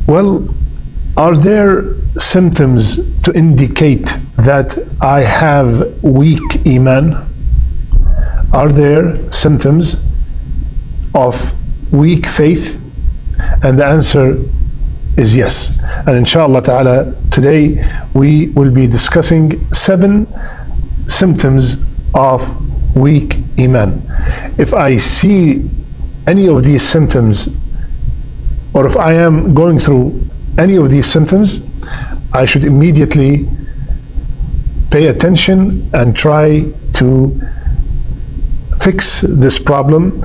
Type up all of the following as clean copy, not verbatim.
Well, are there symptoms to indicate that I have weak Iman? Are there symptoms of weak faith? And the answer is yes. And inshallah ta'ala, today we will be discussing 7 symptoms of weak Iman. If I see any of these symptoms, or if I am going through any of these symptoms, I should immediately pay attention and try to fix this problem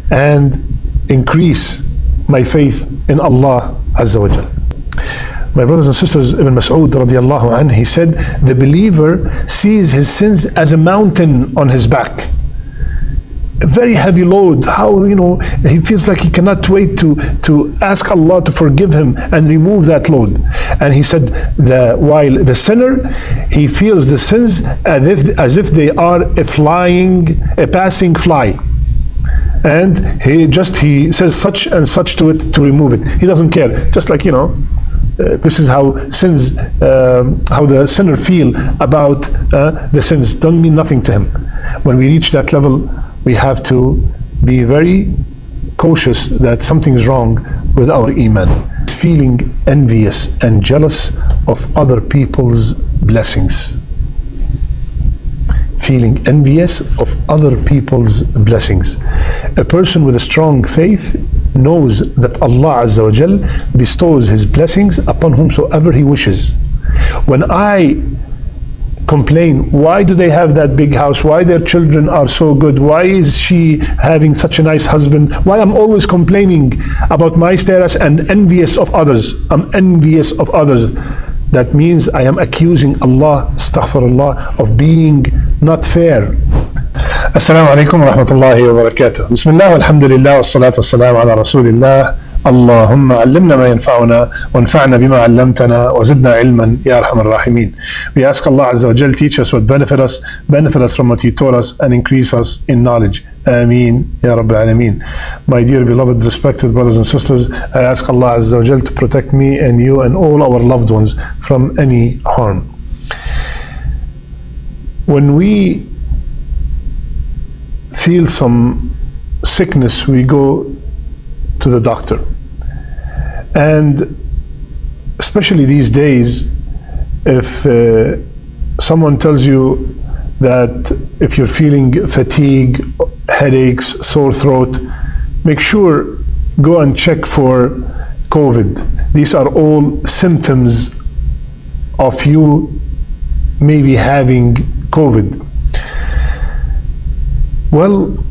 and increase my faith in Allah Azza wa Jal. My brothers and sisters, Ibn Mas'ud radiallahu anh, he said, the believer sees his sins as a mountain on his back. A very heavy load. How, he feels like he cannot wait to ask Allah to forgive him and remove that load. And he said, while the sinner, he feels the sins as if they are a passing fly. And he says such and such to it to remove it. He doesn't care. Just like, this is how how the sinner feel about the sins. Don't mean nothing to him. When we reach that level, we have to be very cautious that something is wrong with our Iman. Feeling envious and jealous of other people's blessings. Feeling envious of other people's blessings. A person with a strong faith knows that Allah Azza wa Jal bestows His blessings upon whomsoever He wishes. When I complain, why do they have that big house? Why their children are so good? Why is she having such a nice husband? Why I'm always complaining about my status and envious of others? I'm envious of others. That means I am accusing Allah, astaghfirullah, of being not fair. Assalamu alaikum wa rahmatullahi wa barakatuh. Bismillah, alhamdulillah, wa salatu wa salam ala rasulillah. اللهم علمنا ما ينفعنا وانفعنا بما علمتنا وزدنا علما يا أرحم الراحمين. We ask Allah Azza wa Jal, teach us what benefit us from what He taught us, and increase us in knowledge. Ameen Ya Rabbil Alameen. My dear beloved respected brothers and sisters, I ask Allah Azza wa Jal to protect me and you and all our loved ones from any harm. When we feel some sickness, we go to the doctor. And especially these days, if someone tells you that if you're feeling fatigue, headaches, sore throat, make sure go and check for COVID. These are all symptoms of you maybe having COVID. Well,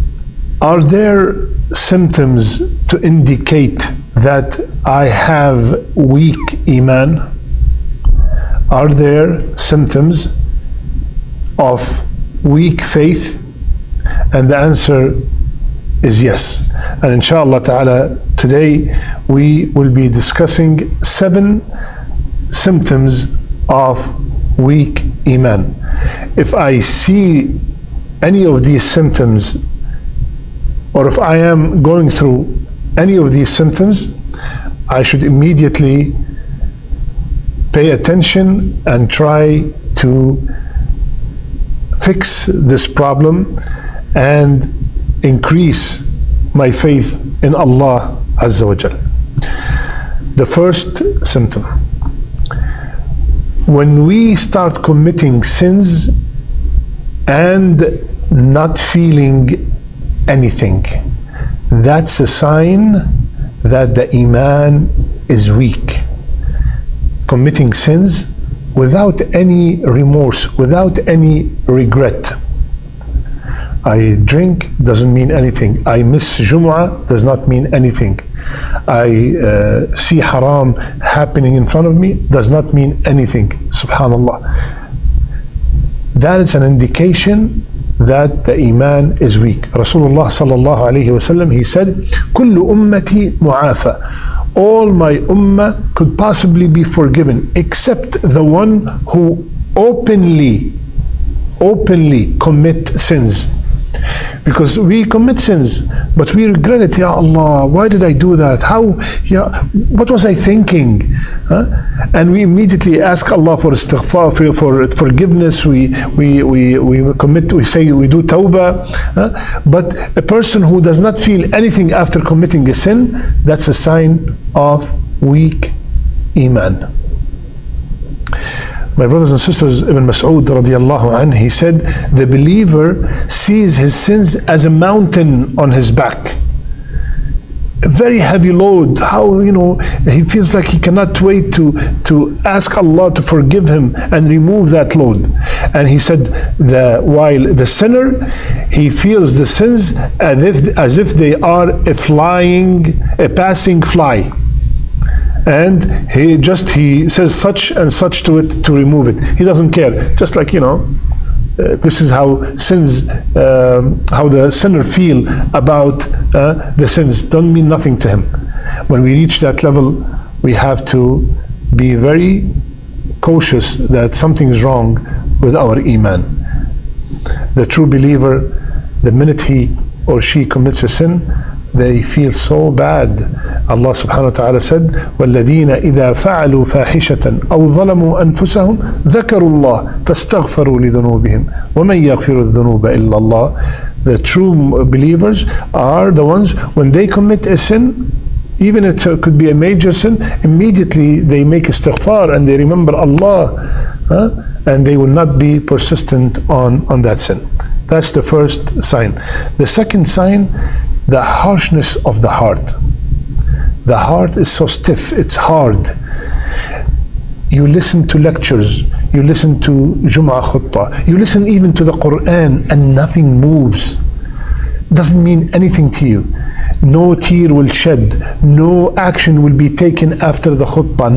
are there symptoms to indicate that I have weak Iman? Are there symptoms of weak faith? And the answer is yes. And inshallah ta'ala, today we will be discussing 7 symptoms of weak Iman. If I see any of these symptoms, or if I am going through any of these symptoms, I should immediately pay attention and try to fix this problem and increase my faith in Allah Azza wa Jal. The first symptom: when we start committing sins and not feeling anything, that's a sign that the Iman is weak. Committing sins without any remorse, without any regret. I drink doesn't mean anything. I miss Jumu'ah does not mean anything. I see haram happening in front of me does not mean anything. Subhanallah. That is an indication that the Iman is weak. Rasulullah sallallahu alayhi wa sallam, he said, كُلُّ أُمَّتِي مُعَافَى. All my ummah could possibly be forgiven except the one who openly commit sins. Because we commit sins, but we regret it. Ya Allah, why did I do that? How? Ya, what was I thinking? And we immediately ask Allah for istighfar, for forgiveness. We commit. We say we do tawbah. But a person who does not feel anything after committing a sin, that's a sign of weak Iman. My brothers and sisters, Ibn Mas'ud radiallahu anh, he said, the believer sees his sins as a mountain on his back. A very heavy load. How, he feels like he cannot wait to ask Allah to forgive him and remove that load. And he said, while the sinner, he feels the sins as if they are a passing fly. And he says such and such to it to remove it. He doesn't care. Just like, this is how how the sinner feel about the sins. Don't mean nothing to him. When we reach that level, we have to be very cautious that something is wrong with our Iman. The true believer, the minute he or she commits a sin, they feel so bad. Allah subhanahu wa ta'ala said, وَالَّذِينَ إِذَا فَعَلُوا فَاحِشَةً أَوْ ظَلَمُوا أَنفُسَهُمْ ذَكَرُوا اللَّهَ فَاسْتَغْفَرُوا لِذُنُوبِهِمْ وَمَنْ يَغْفِرُ الذُّنُوبَ إِلَّا اللَّهِ. The true believers are the ones, when they commit a sin, even it could be a major sin, immediately they make istighfar and they remember Allah, and they will not be persistent on that sin. That's the first sign. The second sign, the harshness of the heart. The heart is so stiff, it's hard. You listen to lectures, you listen to Jum'ah khutbah, you listen even to the Quran, and nothing moves. Doesn't mean anything to you. No tear will shed, no action will be taken after the khutbah,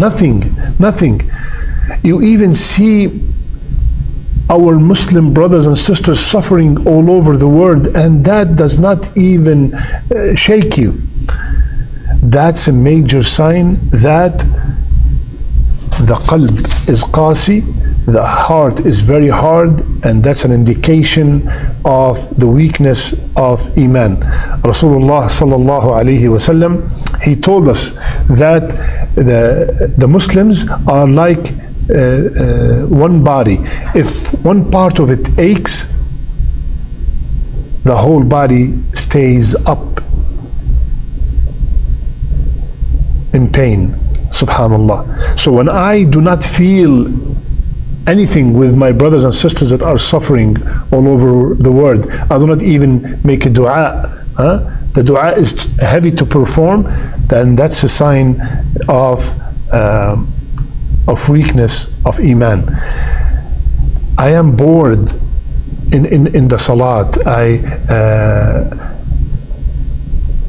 nothing. You even see our Muslim brothers and sisters suffering all over the world, and that does not even shake you. That's a major sign that the qalb is qasi, the heart is very hard, and that's an indication of the weakness of Iman. Rasulullah sallallahu alayhi wasallam, he told us that the Muslims are like one body. If one part of it aches, the whole body stays up in pain. Subhanallah. So when I do not feel anything with my brothers and sisters that are suffering all over the world, I do not even make a dua. The dua is heavy to perform, then that's a sign of weakness of Iman. I am bored in the salat.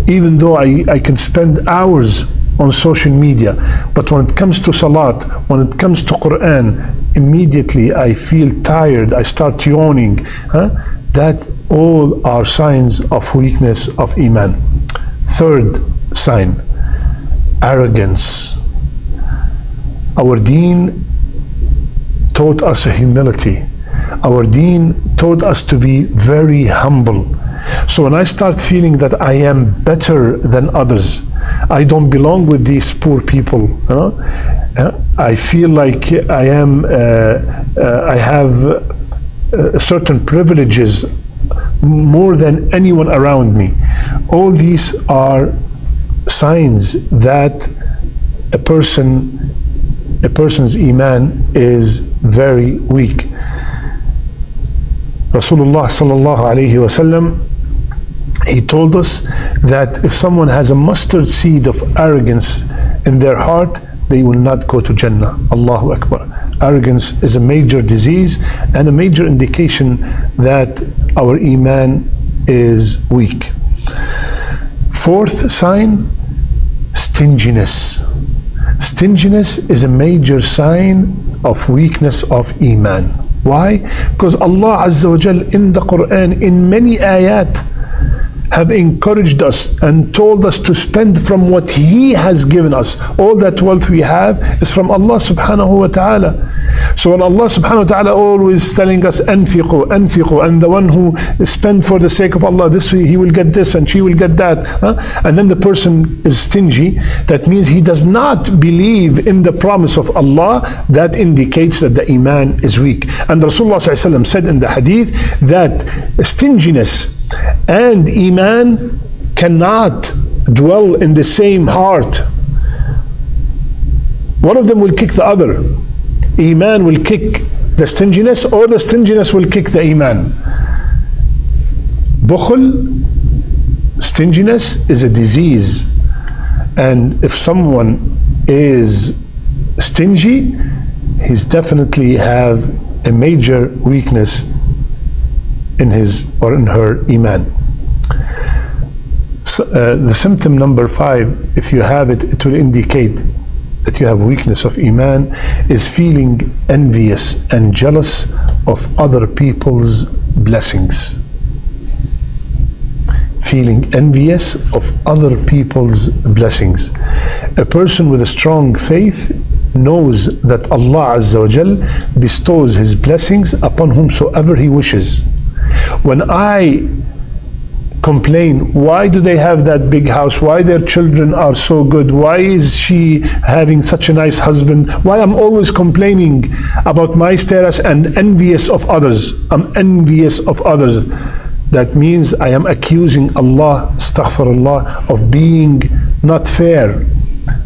Even though I can spend hours on social media, but when it comes to salat, when it comes to Quran, immediately I feel tired, I start yawning. That all are signs of weakness of Iman. Third sign, arrogance. Our deen taught us humility. Our deen taught us to be very humble. So when I start feeling that I am better than others, I don't belong with these poor people, I feel like I have certain privileges more than anyone around me. All these are signs that a person's Iman is very weak. Rasulullah sallallahu alayhi wasallam, he told us that if someone has a mustard seed of arrogance in their heart, they will not go to Jannah. Allahu Akbar. Arrogance is a major disease and a major indication that our Iman is weak. Fourth sign, stinginess. Stinginess is a major sign of weakness of Iman. Why? Because Allah Azza wa Jal in the Quran, in many ayat, have encouraged us and told us to spend from what He has given us. All that wealth we have is from Allah subhanahu wa ta'ala. So when Allah subhanahu wa ta'ala always telling us anfiqu, anfiqu, and the one who spend for the sake of Allah, this he will get this and she will get that, and then the person is stingy, that means he does not believe in the promise of Allah. That indicates that the Iman is weak. And Rasulullah sallallahu alaihi wasallam said in the hadith that stinginess and Iman cannot dwell in the same heart. One of them will kick the other. Iman will kick the stinginess, or the stinginess will kick the Iman. Bukhul, stinginess, is a disease. And if someone is stingy, he's definitely have a major weakness in his or in her Iman. So, the symptom number 5, if you have it, it will indicate that you have weakness of Iman, is feeling envious and jealous of other people's blessings. Feeling envious of other people's blessings. A person with a strong faith knows that Allah Azza wa Jal bestows His blessings upon whomsoever He wishes. When I complain, why do they have that big house? Why their children are so good? Why is she having such a nice husband? Why I'm always complaining about my status and envious of others? I'm envious of others. That means I am accusing Allah, astaghfirullah, of being not fair.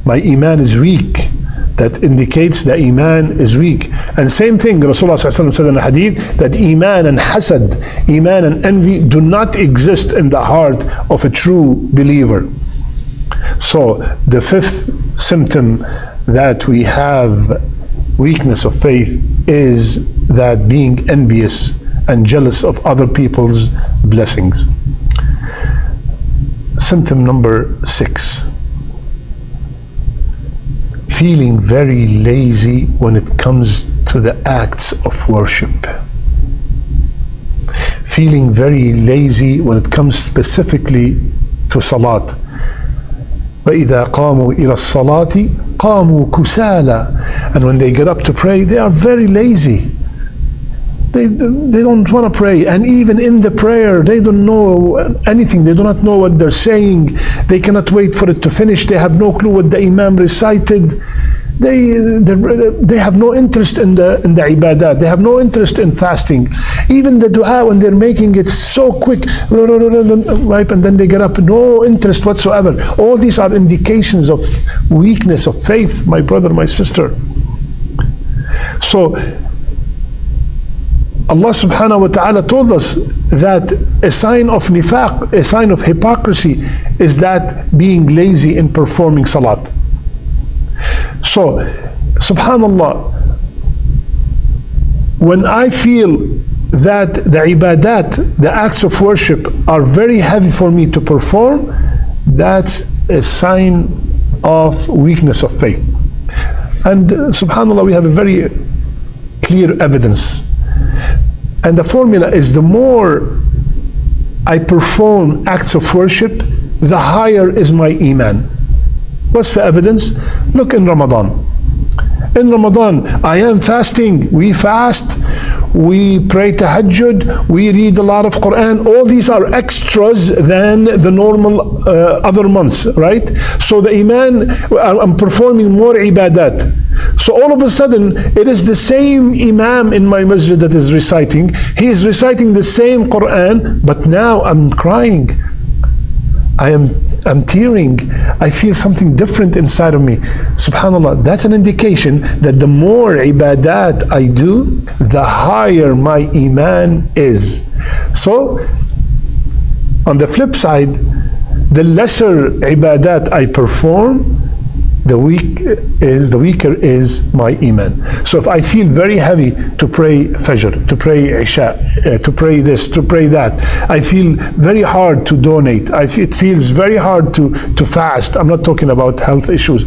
My Iman is weak. That indicates the Iman is weak. And same thing, Rasulullah said in a hadith that Iman and hasad, Iman and envy do not exist in the heart of a true believer. So the 5th symptom that we have weakness of faith is that being envious and jealous of other people's blessings. Symptom number 6. Feeling very lazy when it comes to the acts of worship. Feeling very lazy when it comes specifically to salat. وَإِذَا قَامُوا إِلَى الصَّلَاةِ قَامُوا كُسَالًا. And when they get up to pray, they are very lazy. They don't want to pray, and even in the prayer they don't know anything. They do not know what they're saying. They cannot wait for it to finish. They have no clue what the Imam recited. They have no interest in the ibadat. They have no interest in fasting. Even the dua, when they're making it so quick, right, and then they get up, no interest whatsoever. All these are indications of weakness of faith, my brother, my sister. So Allah subhanahu wa ta'ala told us that a sign of nifaq, a sign of hypocrisy, is that being lazy in performing salat. So, subhanallah, when I feel that the ibadat, the acts of worship, are very heavy for me to perform, that's a sign of weakness of faith. And subhanallah, we have a very clear evidence. And the formula is, the more I perform acts of worship, the higher is my Iman. What's the evidence? Look in Ramadan. In Ramadan, I am fasting. We fast. We pray tahajjud. We read a lot of Quran. All these are extras than the normal other months, right? So the Iman, I'm performing more ibadat. So all of a sudden, it is the same Imam in my masjid that is reciting. He is reciting the same Quran, but now I'm crying. I'm tearing. I feel something different inside of me. Subhanallah, that's an indication that the more ibadat I do, the higher my Iman is. So, on the flip side, the lesser ibadat I perform, the weaker is my Iman. So if I feel very heavy to pray Fajr, to pray Isha, to pray this, to pray that, I feel very hard to donate. It feels very hard to fast. I'm not talking about health issues.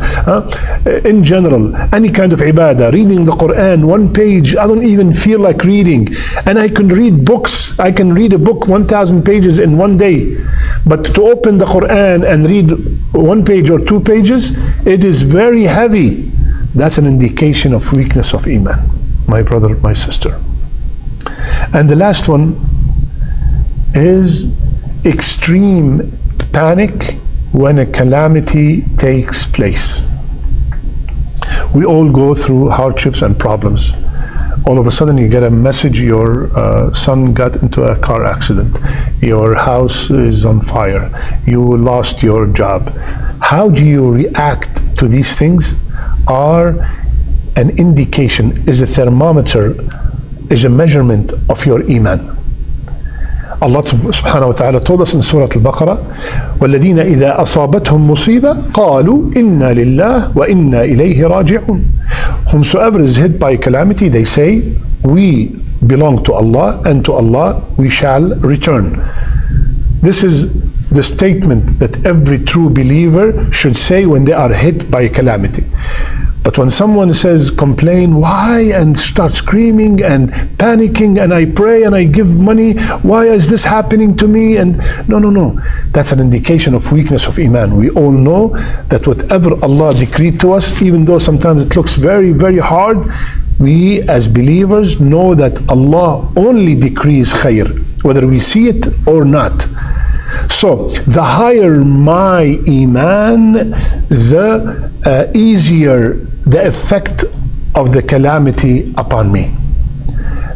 In general, any kind of ibadah, reading the Quran, one page, I don't even feel like reading. And I can read books. I can read a book 1,000 pages in one day. But to open the Quran and read 1 page or 2 pages, it is very heavy. That's an indication of weakness of Iman. my brother, my sister. And the last one is extreme panic when a calamity takes place. We all go through hardships and problems. All of a sudden you get a message, your son got into a car accident, your house is on fire, you lost your job. How do you react to these things are an indication, is a thermometer, is a measurement of your Iman. Allah subhanahu wa ta'ala told us in Surah Al-Baqarah, وَالَّذِينَ إِذَا أَصَابَتْهُمْ مُصِيبَةٌ قَالُوا إِنَّا لِلَّهِ وَإِنَّا إِلَيْهِ رَاجِعُونَ. Whomsoever is hit by calamity, they say, we belong to Allah, and to Allah we shall return. This is the statement that every true believer should say when they are hit by a calamity. But when someone says, complain, why, and start screaming and panicking, and I pray and I give money, why is this happening to me? And no. That's an indication of weakness of Iman. We all know that whatever Allah decreed to us, even though sometimes it looks very, very hard, we as believers know that Allah only decrees khair, whether we see it or not. So the higher my Iman, the easier the effect of the calamity upon me.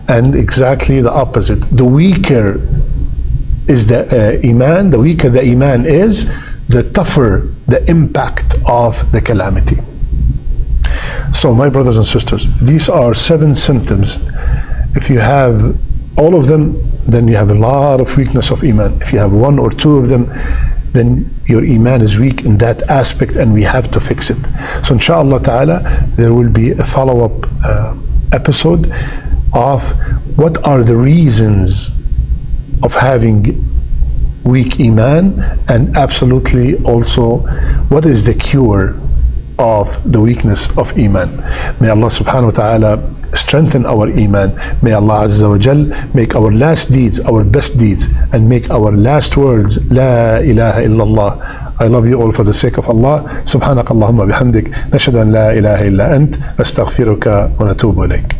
And exactly the opposite. The weaker is the Iman, the weaker the Iman is, the tougher the impact of the calamity. So my brothers and sisters, these are 7 symptoms. If you have all of them, then you have a lot of weakness of Iman. If you have 1 or 2 of them, then your Iman is weak in that aspect, and we have to fix it. So inshallah ta'ala, there will be a follow-up episode of what are the reasons of having weak Iman, and absolutely also what is the cure of the weakness of Iman. May Allah subhanahu wa ta'ala strengthen our Iman. May Allah Azza wa Jal make our last deeds our best deeds, and make our last words La ilaha illallah. I love you all for the sake of Allah. Subhanakallahumma bihamdik, nashhadu an la ilaha illa ant, nastaghfiruka wa natubu ilayk.